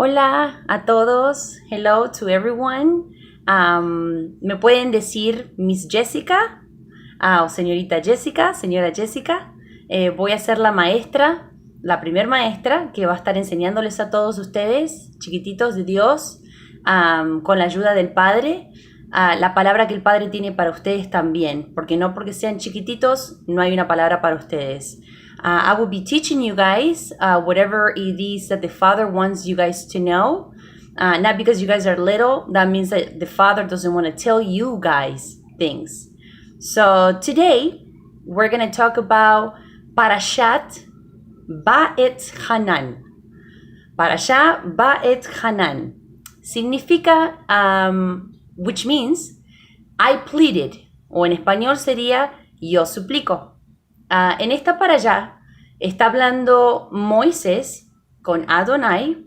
Hola a todos. Hello to everyone. ¿Me pueden decir Miss Yessica? O señorita Yessica, señora Yessica. Voy a ser la maestra, la primer maestra que va a estar enseñándoles a todos ustedes, chiquititos de Dios, con la ayuda del Padre, la palabra que el Padre tiene para ustedes también, porque no porque sean chiquititos no hay una palabra para ustedes. I will be teaching you guys whatever it is that the Father wants you guys to know. Not because you guys are little, that means that the Father doesn't want to tell you guys things. So today, we're going to talk about Parashat Ba'et Hanan. Parashá Ba'et Hanan. Significa, which means, I pleaded. O en español sería, yo suplico. En esta parashá está hablando Moisés con Adonai.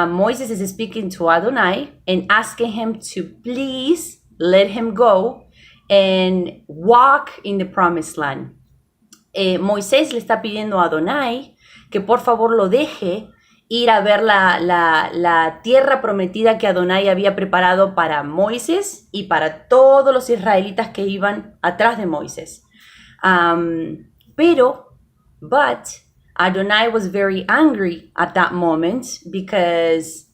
Moses is speaking to Adonai and asking him to please let him go and walk in the promised land. Moisés le está pidiendo a Adonai que por favor lo deje ir a ver la tierra prometida que Adonai había preparado para Moisés y para todos los israelitas que iban atrás de Moisés. But Adonai was very angry at that moment because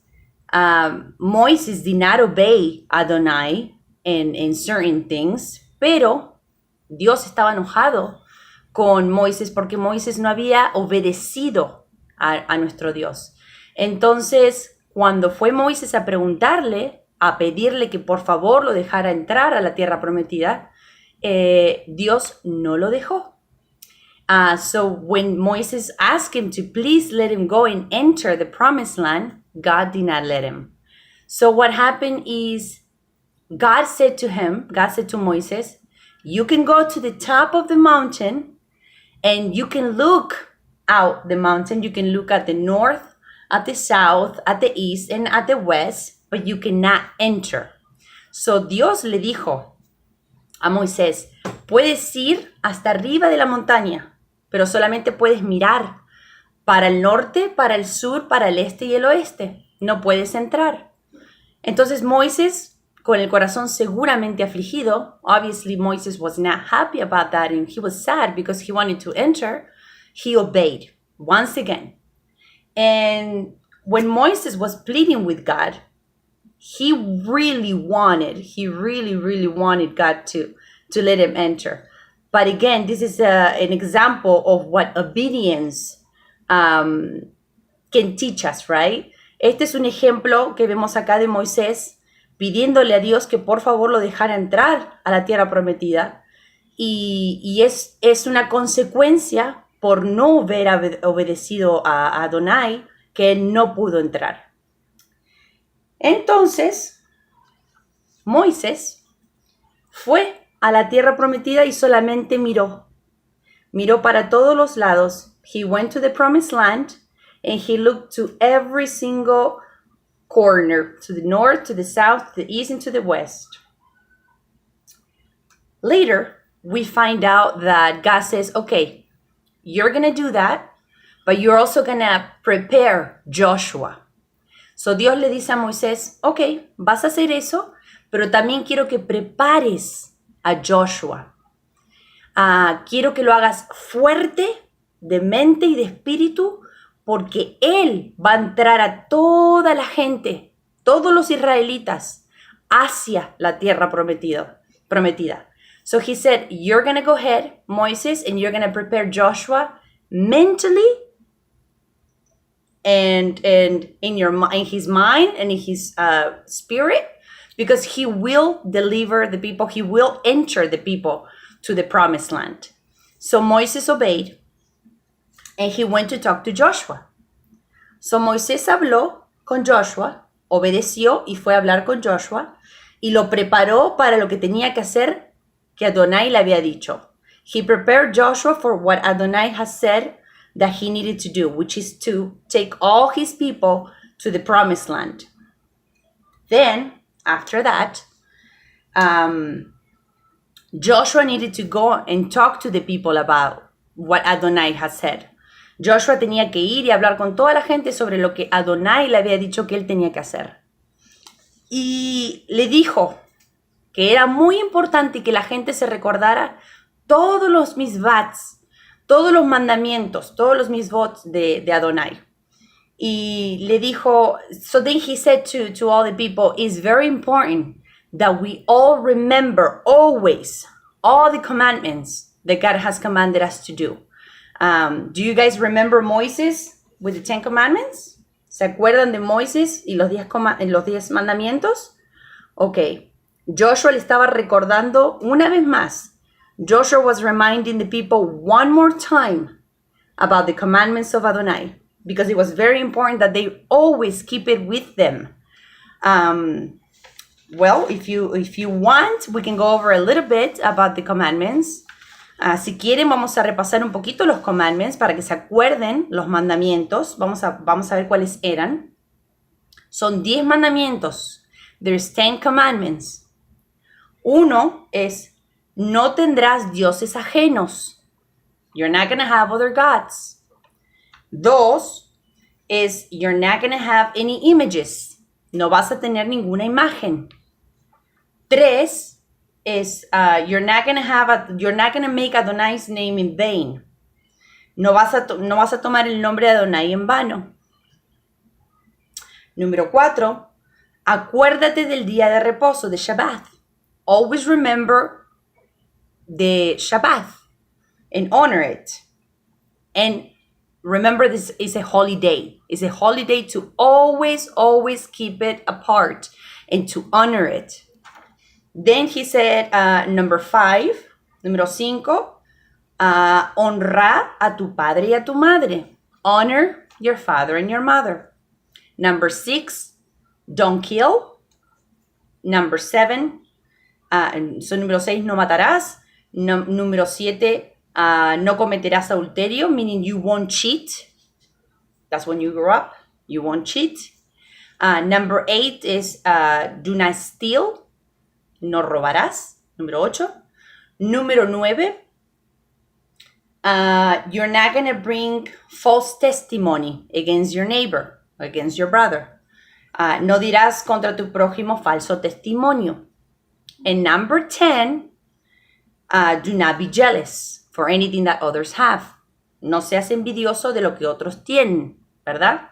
Moses did not obey Adonai in certain things, pero Dios estaba enojado con Moisés porque Moisés no había obedecido a nuestro Dios. Entonces, cuando fue Moisés a preguntarle, a pedirle que por favor lo dejara entrar a la tierra prometida, Dios no lo dejó. So when Moses asked him to please let him go and enter the promised land, God did not let him. So what happened is God said to Moses, you can go to the top of the mountain and you can look out the mountain. You can look at the north, at the south, at the east, and at the west, but you cannot enter. So Dios le dijo a Moisés, puedes ir hasta arriba de la montaña, pero solamente puedes mirar para el norte, para el sur, para el este y el oeste. No puedes entrar. Entonces Moisés, con el corazón seguramente afligido, obviously Moses was not happy about that and he was sad because he wanted to enter, he obeyed once again. And when Moses was pleading with God, he really wanted God to let him enter. But again, this is an example of what obedience can teach us, right? Este es un ejemplo que vemos acá de Moisés pidiéndole a Dios que por favor lo dejara entrar a la tierra prometida. Y es una consecuencia por no haber obedecido a Adonai que él no pudo entrar. Entonces, Moisés fue a la tierra prometida y solamente miró para todos los lados. He went to the promised land and he looked to every single corner, to the north, to the south, to the east, and to the west. Later, we find out that God says, okay, you're going to do that, but you're also going to prepare Joshua. So Dios le dice a Moisés, okay, vas a hacer eso, pero también quiero que prepares a Joshua. Quiero que lo hagas fuerte de mente y de espíritu porque él va a entrar a toda la gente, todos los israelitas, hacia la tierra prometida. So he said, you're going to go ahead, Moses, and you're going to prepare Joshua mentally and in his mind and in his spirit, because he will deliver the people, he will enter the people to the promised land. So Moses obeyed and he went to talk to Joshua. So Moisés habló con Joshua, obedeció y fue a hablar con Joshua y lo preparó para lo que tenía que hacer que Adonai le había dicho. He prepared Joshua for what Adonai has said that he needed to do, which is to take all his people to the promised land. Then, after that, Joshua needed to go and talk to the people about what Adonai has said. Joshua tenía que ir y hablar con toda la gente sobre lo que Adonai le había dicho que él tenía que hacer. Y le dijo que era muy importante que la gente se recordara todos los misvats, todos los mandamientos, todos los misvot de Adonai. Y le dijo, so then he said to all the people, it's very important that we all remember always all the commandments that God has commanded us to do. Do you guys remember Moses with the 10 commandments? ¿Se acuerdan de Moisés y los 10 mandamientos? Ok. Joshua le estaba recordando una vez más. Joshua was reminding the people one more time about the commandments of Adonai, because it was very important that they always keep it with them. Well, if you want, we can go over a little bit about the commandments. Si quieren, vamos a repasar un poquito los commandments para que se acuerden los mandamientos. Vamos a ver cuáles eran. Son 10 mandamientos. There's 10 commandments. Uno es, no tendrás dioses ajenos. You're not going to have other gods. 2 is, you're not going to have any images. No vas a tener ninguna imagen. 3 is, you're not going to make Adonai's name in vain. No vas a tomar el nombre de Adonai en vano. Número 4, acuérdate del día de reposo, de Shabbat. Always remember the Shabbat and honor it. And remember, this is a holy day. It's a holy day to always keep it apart and to honor it. Then he said, número 5, honra a tu padre y a tu madre. Honor your father and your mother. Number 6, don't kill. Number 7, número 6, no matarás. Número 7, no cometerás adulterio, meaning you won't cheat. That's when you grow up. You won't cheat. Number 8 is do not steal. No robarás. Número 8. Número 9, you're not going to bring false testimony against your neighbor, against your brother. No dirás contra tu prójimo falso testimonio. And number 10, do not be jealous for anything that others have. No seas envidioso de lo que otros tienen, ¿verdad?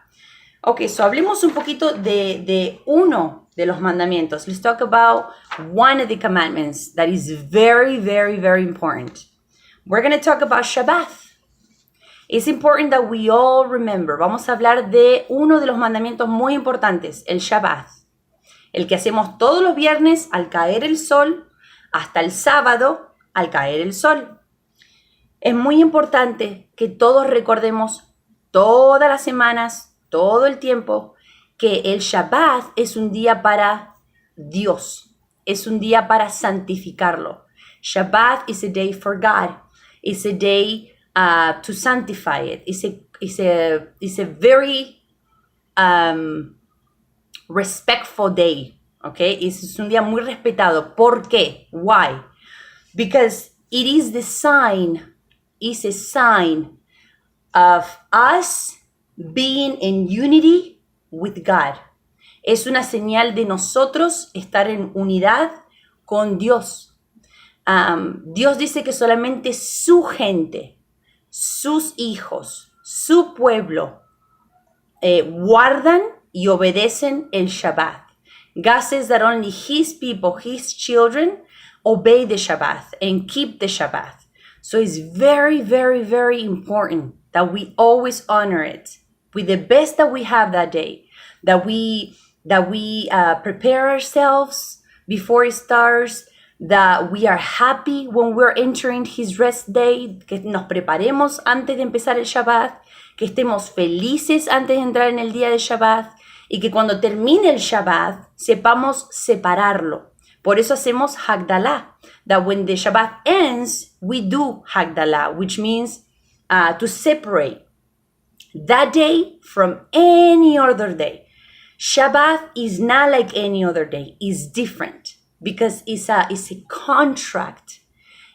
Ok, so hablemos un poquito de uno de los mandamientos. Let's talk about one of the commandments that is very, very, very important. We're going to talk about Shabbat. It's important that we all remember. Vamos a hablar de uno de los mandamientos muy importantes, el Shabbat. El que hacemos todos los viernes al caer el sol, hasta el sábado al caer el sol. Es muy importante que todos recordemos todas las semanas, todo el tiempo, que el Shabbat es un día para Dios. Es un día para santificarlo. Shabbat is a day for God. It's a day to sanctify it. It's a very respectful day. Okay? Es un día muy respetado. ¿Por qué? Why? Because it is the sign, is a sign of us being in unity with God. Es una señal de nosotros estar en unidad con Dios. Dios dice que solamente su gente, sus hijos, su pueblo guardan y obedecen el Shabbat. God says that only His people, His children, obey the Shabbat and keep the Shabbat. So it's very, very, very important that we always honor it with the best that we have that day, that we prepare ourselves before it starts, that we are happy when we're entering His rest day, que nos preparemos antes de empezar el Shabbat, que estemos felices antes de entrar en el día de Shabbat y que cuando termine el Shabbat sepamos separarlo. Por eso hacemos Hagdalah, that when the Shabbat ends, we do Hagdalah, which means to separate that day from any other day. Shabbat is not like any other day. It's different because it's a contract.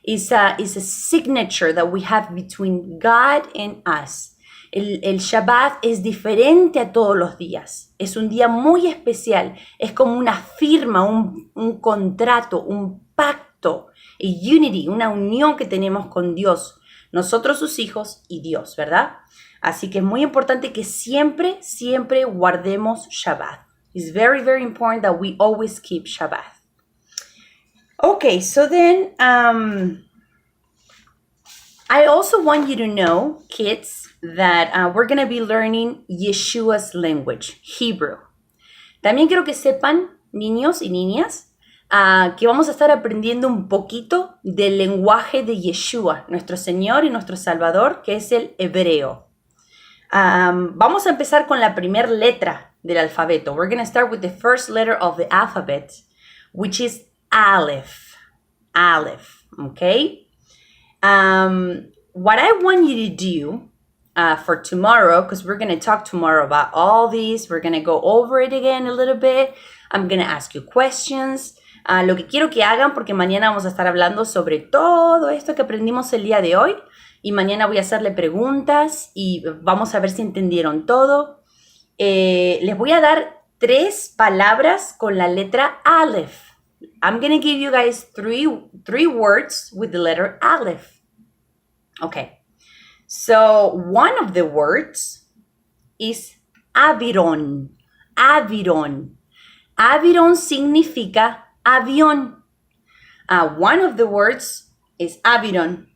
It's a signature that we have between God and us. El Shabbat es diferente a todos los días. Es un día muy especial. Es como una firma, un contrato, un pacto, a unity, una unión que tenemos con Dios, nosotros sus hijos y Dios, ¿verdad? Así que es muy importante que siempre, siempre guardemos Shabbat. It's very, very important that we always keep Shabbat. Okay, so then I also want you to know, kids, that we're going to be learning Yeshua's language, Hebrew. También quiero que sepan, niños y niñas, que vamos a estar aprendiendo un poquito del lenguaje de Yeshua, nuestro Señor y nuestro Salvador, que es el hebreo. Vamos a empezar con la primera letra del alfabeto. We're going to start with the first letter of the alphabet, which is Aleph. Aleph, okay? What I want you to do for tomorrow, because we're going to talk tomorrow about all these, we're going to go over it again a little bit. I'm going to ask you questions. Lo que quiero que hagan, porque mañana vamos a estar hablando sobre todo esto que aprendimos el día de hoy, y mañana voy a hacerle preguntas y vamos a ver si entendieron todo. Les voy a dar 3 palabras con la letra Aleph. I'm going to give you guys three words with the letter Aleph. Okay. So one of the words is aviron. Aviron. Aviron significa avión. One of the words is aviron,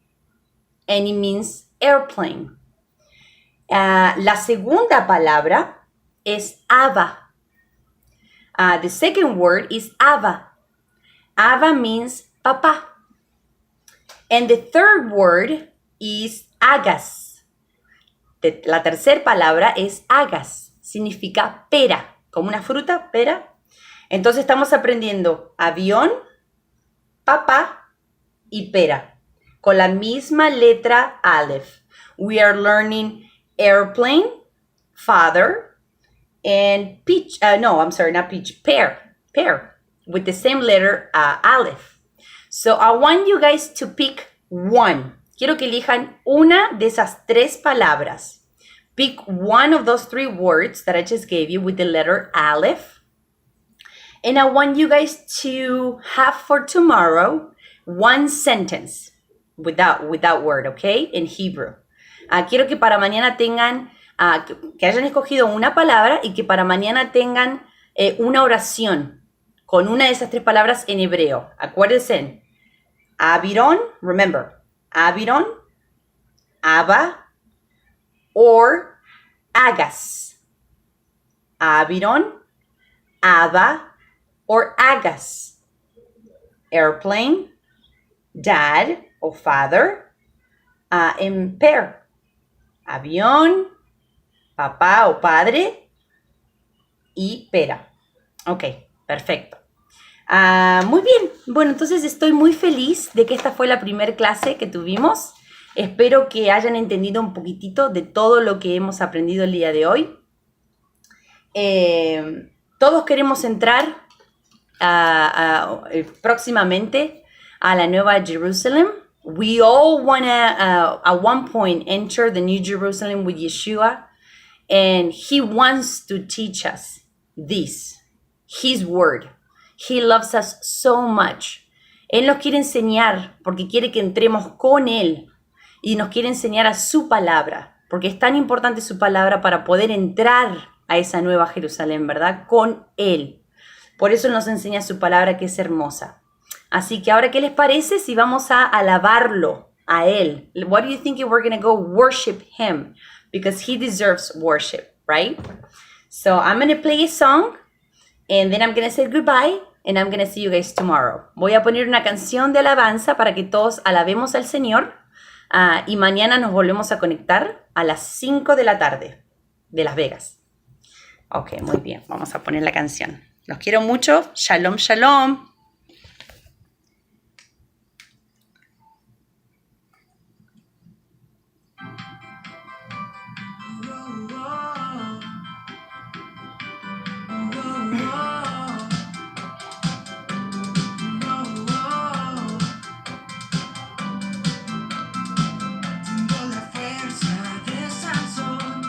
and it means airplane. La segunda palabra es Ava. The second word is Ava. Ava means papá. And the third word is Agas. La tercera palabra es Agas. Significa pera, como una fruta, pera. Entonces estamos aprendiendo avión, papá y pera, con la misma letra Aleph. We are learning airplane, father, and peach. Pear, with the same letter Aleph. So I want you guys to pick one. Quiero que elijan una de esas 3 palabras. Pick one of those 3 words that I just gave you with the letter Aleph. And I want you guys to have for tomorrow one sentence with that word, okay? In Hebrew. Quiero que para mañana tengan, que hayan escogido una palabra y que para mañana tengan una oración con una de esas 3 palabras en hebreo. Acuérdense. Aviron, remember. Aviron, Ava, or Agas. Aviron, Ava, or Agas. Airplane, dad or father, and pair. Avión, papá o padre, y pera. Ok, perfecto. Muy bien. Bueno, entonces estoy muy feliz de que esta fue la primera clase que tuvimos. Espero que hayan entendido un poquitito de todo lo que hemos aprendido el día de hoy. Todos queremos entrar próximamente a la Nueva Jerusalén. We all want to, at one point, enter the New Jerusalem with Yeshua. And he wants to teach us this, his word. He loves us so much. Él nos quiere enseñar porque quiere que entremos con Él. Y nos quiere enseñar a su palabra. Porque es tan importante su palabra para poder entrar a esa nueva Jerusalén, ¿verdad? Con Él. Por eso nos enseña su palabra que es hermosa. Así que ahora, ¿qué les parece si vamos a alabarlo a Él? What do you think we're going to go worship Him? Because He deserves worship, right? So I'm going to play a song. And then I'm going to say goodbye. And I'm going to see you guys tomorrow. Voy a poner una canción de alabanza para que todos alabemos al Señor. Y mañana nos volvemos a conectar a las 5 de la tarde de Las Vegas. Ok, muy bien. Vamos a poner la canción. Los quiero mucho. Shalom, shalom. Tengo la fuerza de Sansón.